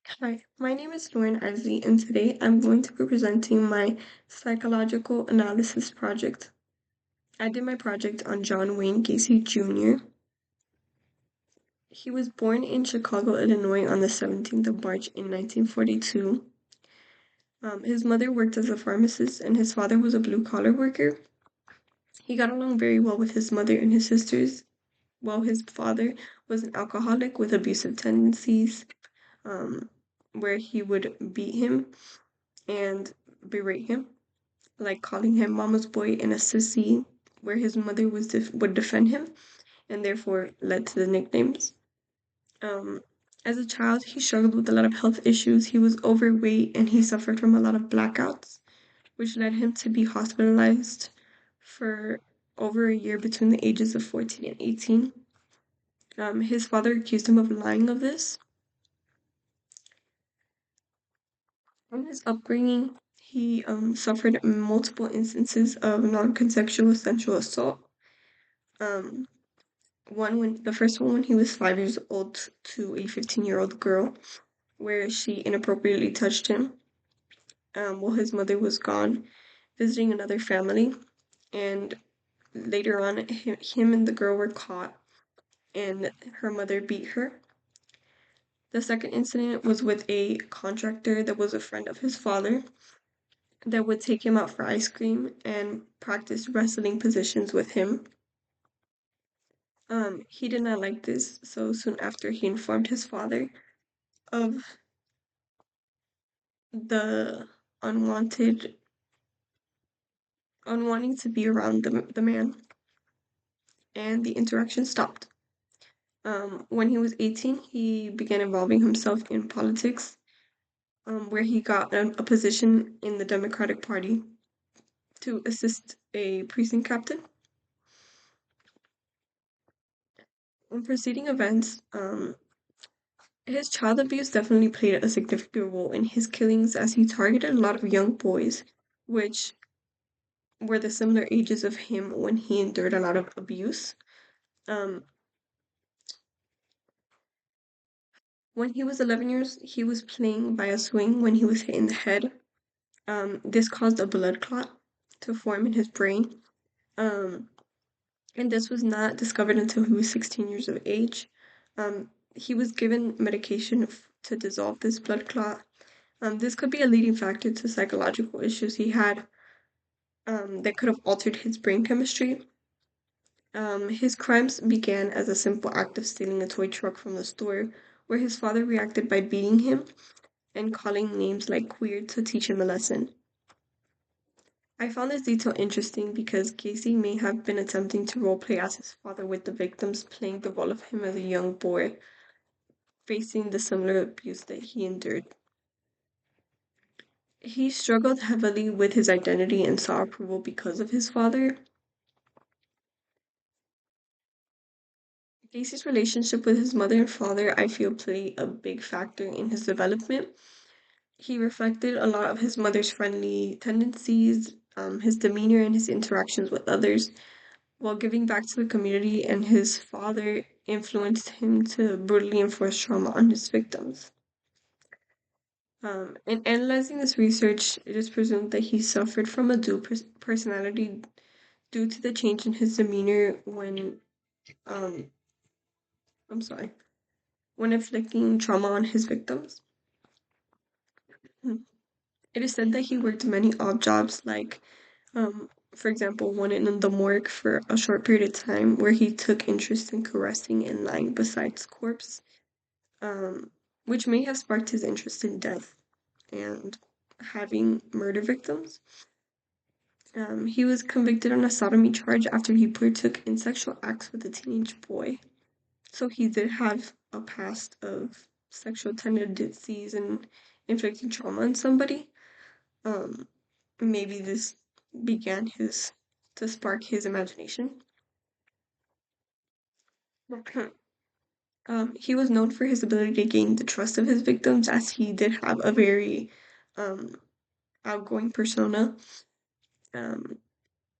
Hi, my name is Lauren Isley, and today I'm going to be presenting my psychological analysis project. I did my project on John Wayne Gacy Jr. He was born in Chicago, Illinois on the 17th of March in 1942. His mother worked as a pharmacist, and his father was a blue-collar worker. He got along very well with his mother and his sisters, while his father was an alcoholic with abusive tendencies, um, where he would beat him and berate him, like calling him mama's boy and a sissy, where his mother would defend him, and therefore led to the nicknames. Um, as a child, he struggled with a lot of health issues. He was overweight and he suffered from a lot of blackouts, which led him to be hospitalized for over a year between the ages of 14 and 18. His father accused him of lying of this. From his upbringing, he suffered multiple instances of non-consensual sexual assault. Um, the first one when he was 5 years old to a 15-year-old girl, where she inappropriately touched him while his mother was gone visiting another family. And later on, him and the girl were caught, and her mother beat her. The second incident was with a contractor that was a friend of his father that would take him out for ice cream and practice wrestling positions with him. He did not like this, so soon after he informed his father of the unwanted unwanting to be around the man, and the interaction stopped. When he was 18, he began involving himself in politics, where he got a position in the Democratic Party to assist a precinct captain. In preceding events, his child abuse definitely played a significant role in his killings as he targeted a lot of young boys, which were the similar ages of him when he endured a lot of abuse. Um, when he was 11 years, he was playing by a swing when he was hit in the head. This caused a blood clot to form in his brain. Um, and this was not discovered until he was 16 years of age. He was given medication to dissolve this blood clot. This could be a leading factor to psychological issues he had that could have altered his brain chemistry. His crimes began as a simple act of stealing a toy truck from the store, where his father reacted by beating him and calling names like queer to teach him a lesson. I found this detail interesting because Gacy may have been attempting to roleplay as his father, with the victims playing the role of him as a young boy facing the similar abuse that he endured. He struggled heavily with his identity and saw approval because of his father. Gacy's relationship with his mother and father, I feel, played a big factor in his development. He reflected a lot of his mother's friendly tendencies, his demeanor, and his interactions with others, while giving back to the community, and his father influenced him to brutally enforce trauma on his victims. In analyzing this research, it is presumed that he suffered from a dual personality due to the change in his demeanor um, I'm sorry, when inflicting trauma on his victims. It is said that he worked many odd jobs, like, for example, one in the morgue for a short period of time, where he took interest in caressing and lying beside corpse, um, which may have sparked his interest in death and having murder victims. He was convicted on a sodomy charge after he partook in sexual acts with a teenage boy. So he did have a past of sexual tendencies and inflicting trauma on somebody. Um, Maybe this began his to spark his imagination. He was known for his ability to gain the trust of his victims, as he did have a very um, outgoing persona. Um,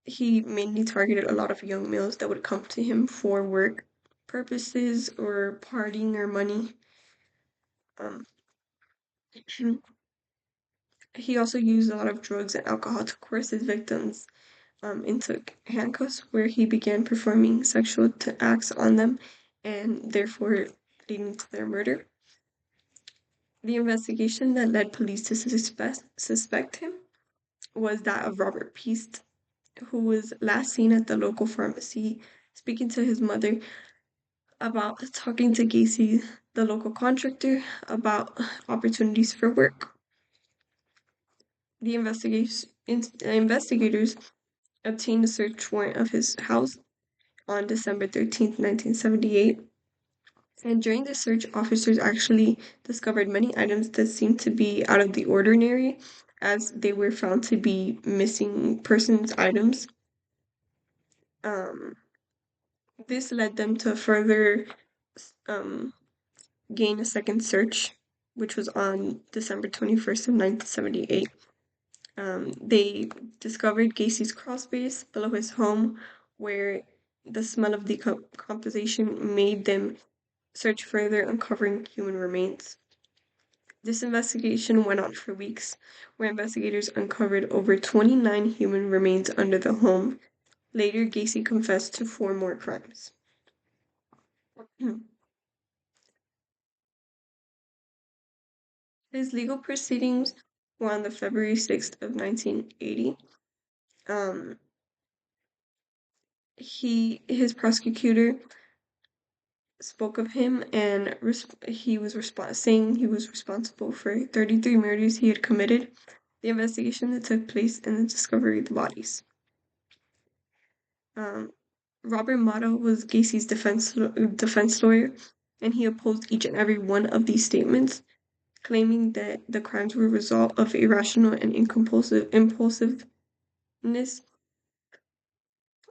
he mainly targeted a lot of young males that would come to him for work purposes or partying or money. Um, He also used a lot of drugs and alcohol to coerce his victims into handcuffs, where he began performing sexual acts on them and therefore leading to their murder. The investigation that led police to suspect him was that of Robert Peast, who was last seen at the local pharmacy speaking to his mother about talking to Gacy, the local contractor, about opportunities for work. The investigators obtained a search warrant of his house on December 13th, 1978. And during the search, officers actually discovered many items that seemed to be out of the ordinary, as they were found to be missing persons items. Um, this led them to further um, gain a second search, which was on December 21st of 1978. They discovered Gacy's crawlspace below his home, where the smell of decomposition made them search further, uncovering human remains. This investigation went on for weeks, where investigators uncovered over 29 human remains under the home. Later, Gacy confessed to 4 more crimes. His legal proceedings were on the February 6th of 1980. Um, his prosecutor spoke of him, and he was saying he was responsible for 33 murders he had committed, the investigation that took place, and the discovery of the bodies. Robert Motto was Gacy's defense lawyer, and he opposed each and every one of these statements, claiming that the crimes were a result of irrational and impulsiveness,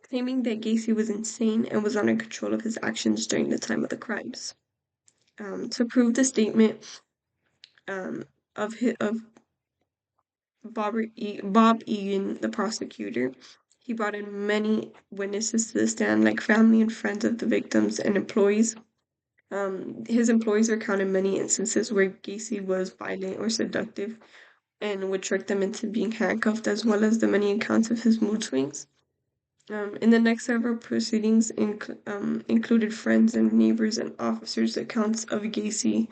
claiming that Gacy was insane and was not in control of his actions during the time of the crimes. To prove the statement of Bob Egan, the prosecutor, he brought in many witnesses to the stand, like family and friends of the victims and employees. His employees recounted many instances where Gacy was violent or seductive and would trick them into being handcuffed, as well as the many accounts of his mood swings. In the next several proceedings included friends and neighbors and officers' accounts of Gacy,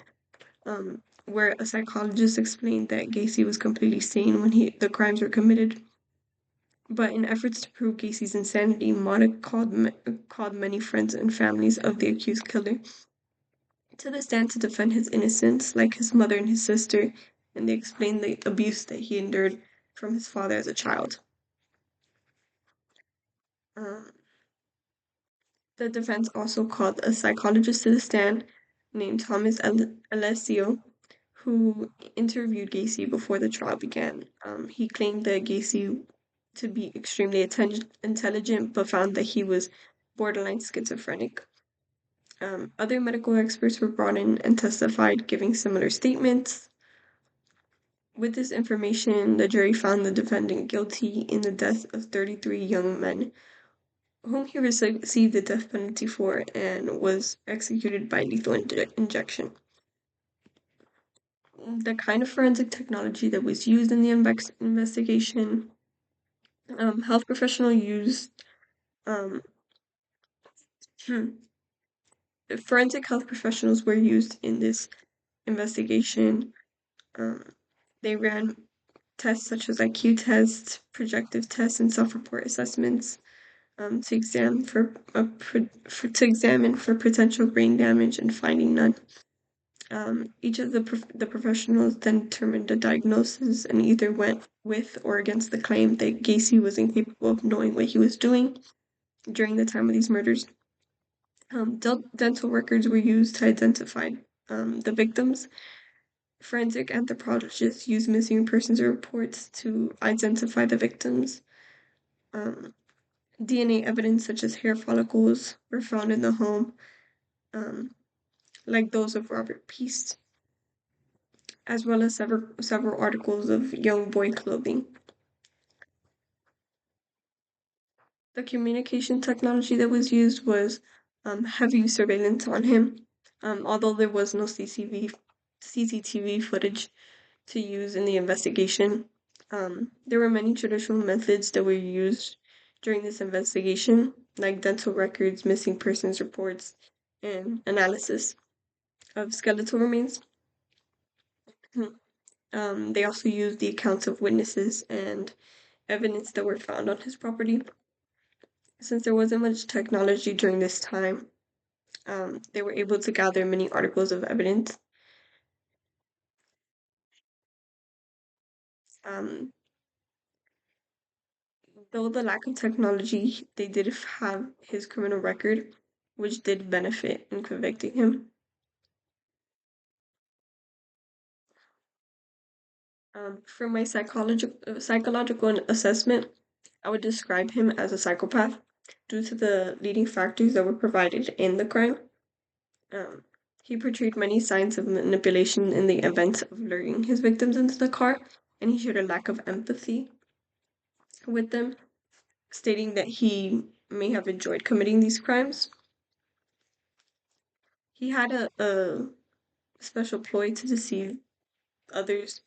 where a psychologist explained that Gacy was completely sane when the crimes were committed. But in efforts to prove Gacy's insanity, Motta called many friends and families of the accused killer to the stand to defend his innocence, like his mother and his sister, and they explained the abuse that he endured from his father as a child. Um, the defense also called a psychologist to the stand named Thomas Alessio, who interviewed Gacy before the trial began. He claimed that Gacy to be extremely intelligent, but found that he was borderline schizophrenic. Other medical experts were brought in and testified, giving similar statements. With this information, the jury found the defendant guilty in the death of 33 young men, whom he received the death penalty for and was executed by lethal injection. The kind of forensic technology that was used in the investigation, health professional used um, forensic health professionals were used in this investigation. They ran tests such as IQ tests, projective tests, and self-report assessments to examine for potential brain damage and finding none. Each of the professionals then determined a diagnosis and either went with or against the claim that Gacy was incapable of knowing what he was doing during the time of these murders. Dental records were used to identify the victims. Forensic anthropologists used missing persons reports to identify the victims. DNA evidence such as hair follicles were found in the home, like those of Robert Peast, as well as several articles of young boy clothing. The communication technology that was used was heavy surveillance on him, although there was no CCTV footage. to use in the investigation. There were many traditional methods that were used during this investigation, like dental records, missing persons reports, and analysis of skeletal remains. They also used the accounts of witnesses and evidence that were found on his property. Since there wasn't much technology during this time, they were able to gather many articles of evidence. Um, though the lack of technology, they did have his criminal record, which did benefit in convicting him. For my psychological assessment, I would describe him as a psychopath due to the leading factors that were provided in the crime. Um, he portrayed many signs of manipulation in the event of luring his victims into the car, and he showed a lack of empathy with them, stating that he may have enjoyed committing these crimes. He had a special ploy to deceive others.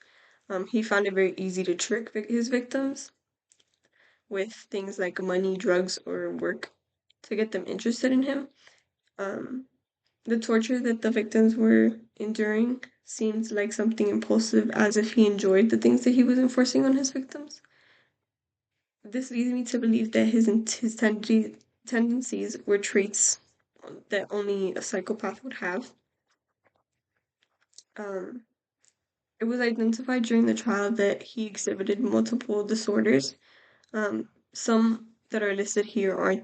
He found it very easy to trick his victims with things like money, drugs, or work to get them interested in him. Um, the torture that the victims were enduring seemed like something impulsive, as if he enjoyed the things that he was enforcing on his victims. This leads me to believe that his tendencies were traits that only a psychopath would have. Um, it was identified during the trial that he exhibited multiple disorders. Some that are listed here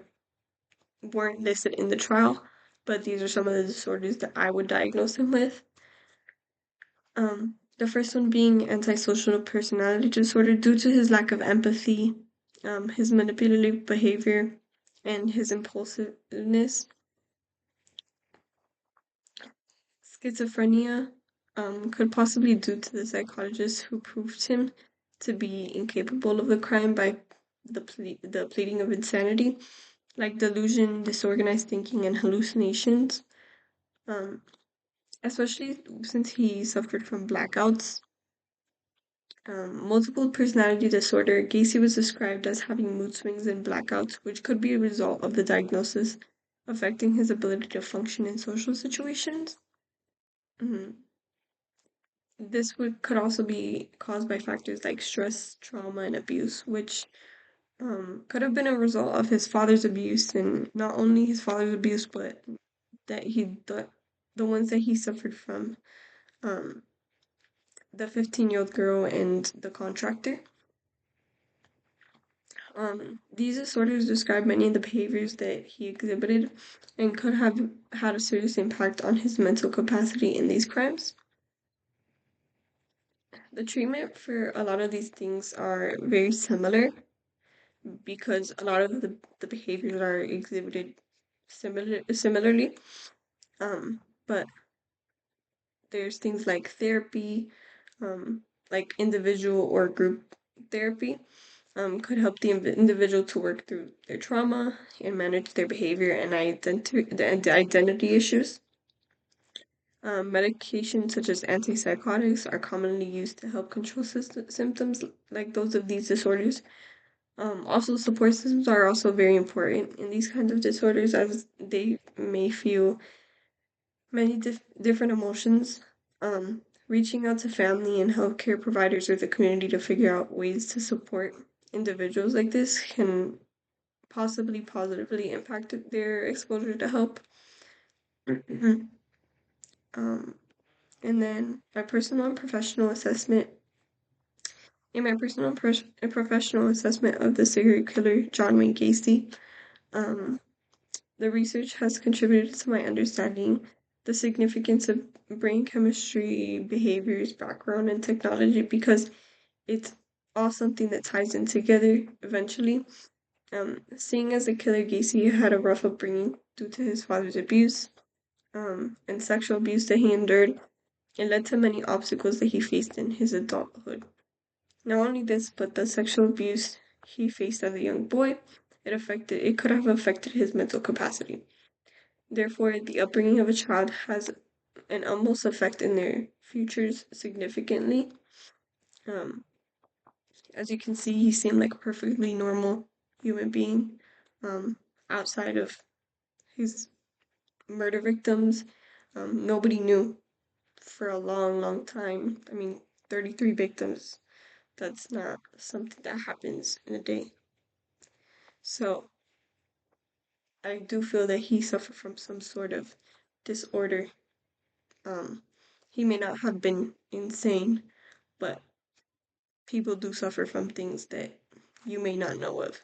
weren't listed in the trial, but these are some of the disorders that I would diagnose him with. The first one being antisocial personality disorder due to his lack of empathy, his manipulative behavior, and his impulsiveness. Schizophrenia could possibly due to the psychologist who proved him to be incapable of the crime by the pleading of insanity, like delusion, disorganized thinking, and hallucinations. Um, Especially since he suffered from blackouts. Multiple personality disorder, Gacy was described as having mood swings and blackouts, which could be a result of the diagnosis affecting his ability to function in social situations. Mhm. This could also be caused by factors like stress, trauma, and abuse, which could have been a result of his father's abuse, and not only his father's abuse, but that the ones that he suffered from, um, the 15-year-old girl and the contractor. These disorders describe many of the behaviors that he exhibited and could have had a serious impact on his mental capacity in these crimes. The treatment for a lot of these things are very similar because a lot of the behaviors are exhibited similarly. But there's things like therapy, um, like individual or group therapy, could help the individual to work through their trauma and manage their behavior and the identity issues. Medications such as antipsychotics are commonly used to help control symptoms like those of these disorders. Also, support systems are also very important in these kinds of disorders as they may feel many different emotions. Reaching out to family and healthcare providers or the community to figure out ways to support individuals like this can possibly positively impact their exposure to help. um, and then my personal and professional assessment. In my personal and professional assessment of the serial killer John Wayne Gacy, um, the research has contributed to my understanding the significance of brain chemistry, behaviors, background, and technology because it's all something that ties in together eventually. Seeing as the killer Gacy had a rough upbringing due to his father's abuse and sexual abuse that he endured, it led to many obstacles that he faced in his adulthood. Not only this, but the sexual abuse he faced as a young boy, it could have affected his mental capacity. Therefore, the upbringing of a child has an almost effect in their futures significantly. Um, as you can see, he seemed like a perfectly normal human being. Um, outside of his murder victims, nobody knew for a long, long time. I mean, 33 victims, that's not something that happens in a day. So I do feel that he suffered from some sort of disorder. Um, he may not have been insane, but people do suffer from things that you may not know of.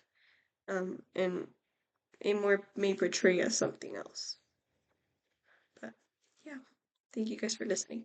And it more may portray as something else. But yeah, thank you guys for listening.